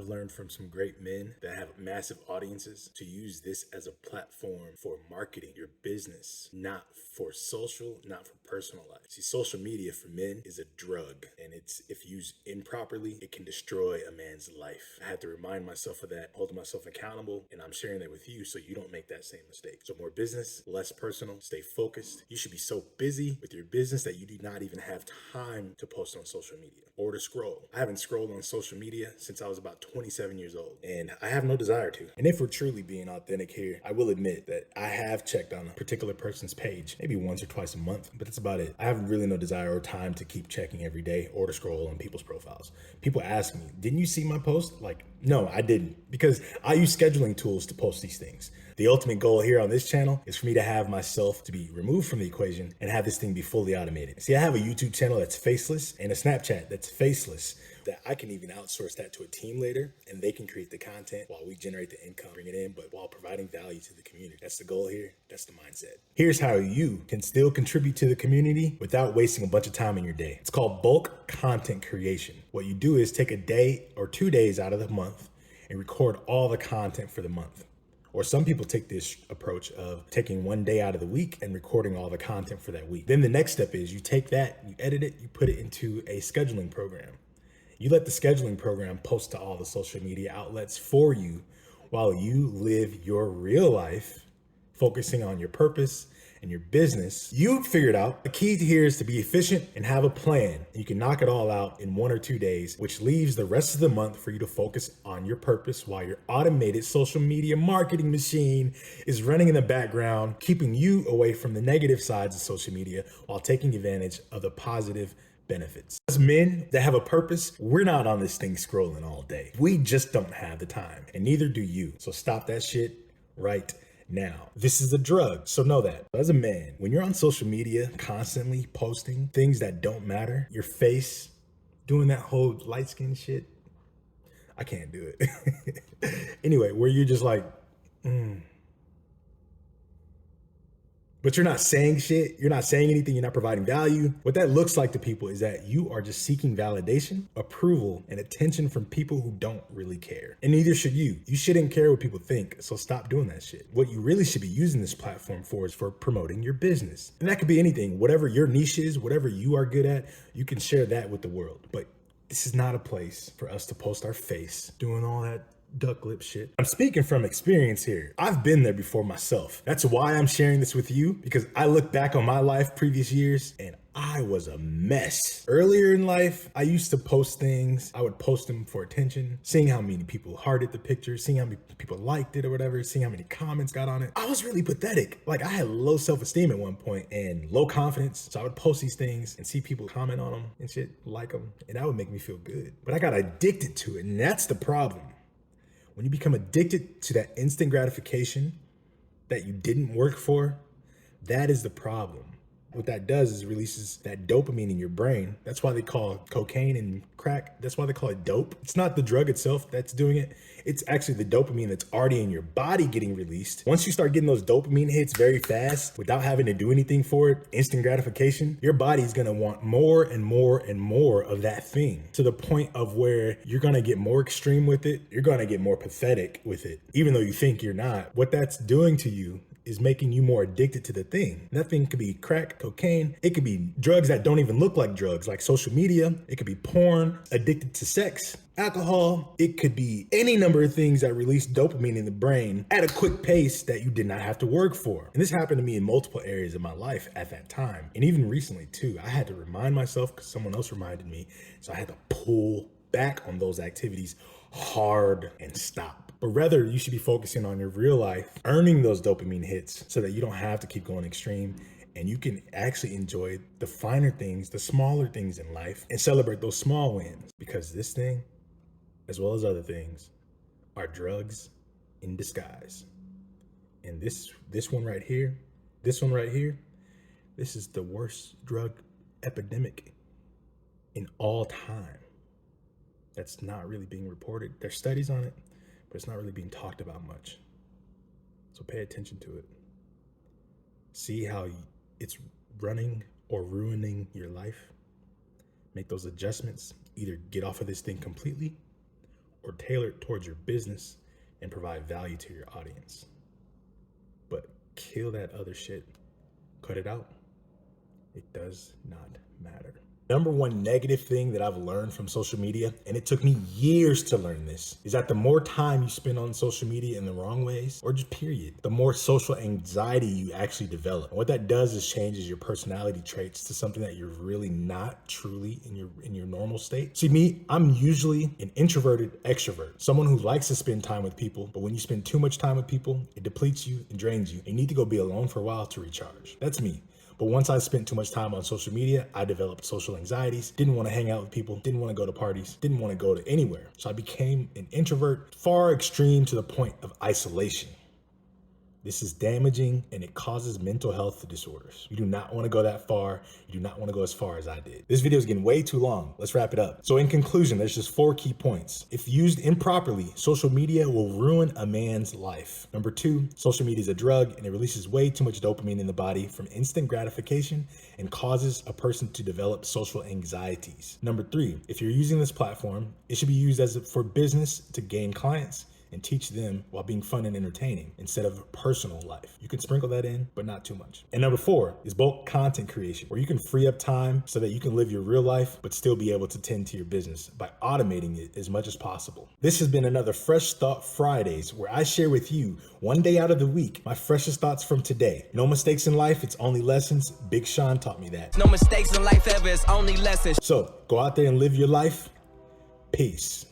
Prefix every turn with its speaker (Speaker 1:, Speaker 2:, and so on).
Speaker 1: I've learned from some great men that have massive audiences to use this as a platform for marketing your business, not for social, not for personal life. See, social media for men is a drug, and if used improperly, it can destroy a man's life. I had to remind myself of that, holding myself accountable, and I'm sharing that with you so you don't make that same mistake. So more business, less personal, stay focused. You should be so busy with your business that you do not even have time to post on social media or to scroll. I haven't scrolled on social media since I was about 27 years old, and I have no desire to. And if we're truly being authentic here, I will admit that I have checked on a particular person's page maybe once or twice a month, but that's about it. I have really no desire or time to keep checking every day or to scroll on people's profiles. People ask me, didn't you see my post? Like, no, I didn't, because I use scheduling tools to post these things. The ultimate goal here on this channel is for me to have myself to be removed from the equation and have this thing be fully automated. See, I have a YouTube channel that's faceless and a Snapchat that's faceless that I can even outsource that to a team later, and they can create the content while we generate the income, bring it in, but while providing value to the community. That's the goal here. That's the mindset. Here's how you can still contribute to the community without wasting a bunch of time in your day. It's called bulk content creation. What you do is take a day or 2 days out of the month and record all the content for the month. Or some people take this approach of taking 1 day out of the week and recording all the content for that week. Then the next step is you take that, you edit it, you put it into a scheduling program. You let the scheduling program post to all the social media outlets for you while you live your real life, focusing on your purpose and your business. You figured out the key here is to be efficient and have a plan. You can knock it all out in 1 or 2 days, which leaves the rest of the month for you to focus on your purpose while your automated social media marketing machine is running in the background, keeping you away from the negative sides of social media while taking advantage of the positive benefits. As men that have a purpose, we're not on this thing scrolling all day. We just don't have the time, and neither do you. So stop that shit right now. This is a drug, so know that. As a man, when you're on social media constantly posting things that don't matter, your face, doing that whole light skin shit, I can't do it. Anyway, where you're just like, but you're not saying shit, you're not saying anything, you're not providing value. What that looks like to people is that you are just seeking validation, approval, and attention from people who don't really care. And neither should you. You shouldn't care what people think, so stop doing that shit. What you really should be using this platform for is for promoting your business. And that could be anything, whatever your niche is, whatever you are good at, you can share that with the world. But this is not a place for us to post our face doing all that duck lip shit. I'm speaking from experience here. I've been there before myself. That's why I'm sharing this with you, because I look back on my life previous years and I was a mess. Earlier in life, I used to post things. I would post them for attention, seeing how many people hearted the picture, seeing how many people liked it or whatever, seeing how many comments got on it. I was really pathetic. Like, I had low self-esteem at one point and low confidence. So I would post these things and see people comment on them and shit, like them, and that would make me feel good. But I got addicted to it, and that's the problem. When you become addicted to that instant gratification that you didn't work for, that is the problem. What that does is releases that dopamine in your brain. That's why they call cocaine and crack, that's why they call it dope. It's not the drug itself that's doing it. It's actually the dopamine that's already in your body getting released. Once you start getting those dopamine hits very fast without having to do anything for it, instant gratification, your body's gonna want more and more and more of that thing, to the point of where you're gonna get more extreme with it. You're gonna get more pathetic with it, even though you think you're not. What that's doing to you is making you more addicted to the thing. That thing could be crack, cocaine. It could be drugs that don't even look like drugs, like social media. It could be porn, addicted to sex, alcohol. It could be any number of things that release dopamine in the brain at a quick pace that you did not have to work for. And this happened to me in multiple areas of my life at that time. And even recently too, I had to remind myself because someone else reminded me. So I had to pull back on those activities hard and stop. But rather, you should be focusing on your real life, earning those dopamine hits so that you don't have to keep going extreme, and you can actually enjoy the finer things, the smaller things in life, and celebrate those small wins. Because this thing, as well as other things, are drugs in disguise. And this one right here, this is the worst drug epidemic in all time. That's not really being reported. There's studies on it, but it's not really being talked about much. So pay attention to it. See how it's running or ruining your life. Make those adjustments. Either get off of this thing completely or tailor it towards your business and provide value to your audience. But kill that other shit. Cut it out. It does not matter. Number one negative thing that I've learned from social media, and it took me years to learn this, is that the more time you spend on social media in the wrong ways, or just period, the more social anxiety you actually develop. And what that does is changes your personality traits to something that you're really not truly in your normal state. See me, I'm usually an introverted extrovert, someone who likes to spend time with people, but when you spend too much time with people, it depletes you and drains you. You need to go be alone for a while to recharge. That's me. But once I spent too much time on social media, I developed social anxieties, didn't want to hang out with people, didn't want to go to parties, didn't want to go to anywhere. So I became an introvert, far extreme to the point of isolation. This is damaging and it causes mental health disorders. You do not want to go that far. You do not want to go as far as I did. This video is getting way too long. Let's wrap it up. So in conclusion, there's just 4 key points. If used improperly, social media will ruin a man's life. Number 2, social media is a drug and it releases way too much dopamine in the body from instant gratification and causes a person to develop social anxieties. Number 3, if you're using this platform, it should be used for business to gain clients and teach them while being fun and entertaining instead of personal life. You can sprinkle that in, but not too much. And number 4 is bulk content creation, where you can free up time so that you can live your real life, but still be able to tend to your business by automating it as much as possible. This has been another Fresh Thought Fridays, where I share with you one day out of the week, my freshest thoughts from today. No mistakes in life, it's only lessons. Big Sean taught me that.
Speaker 2: No mistakes in life ever, it's only lessons.
Speaker 1: So go out there and live your life. Peace.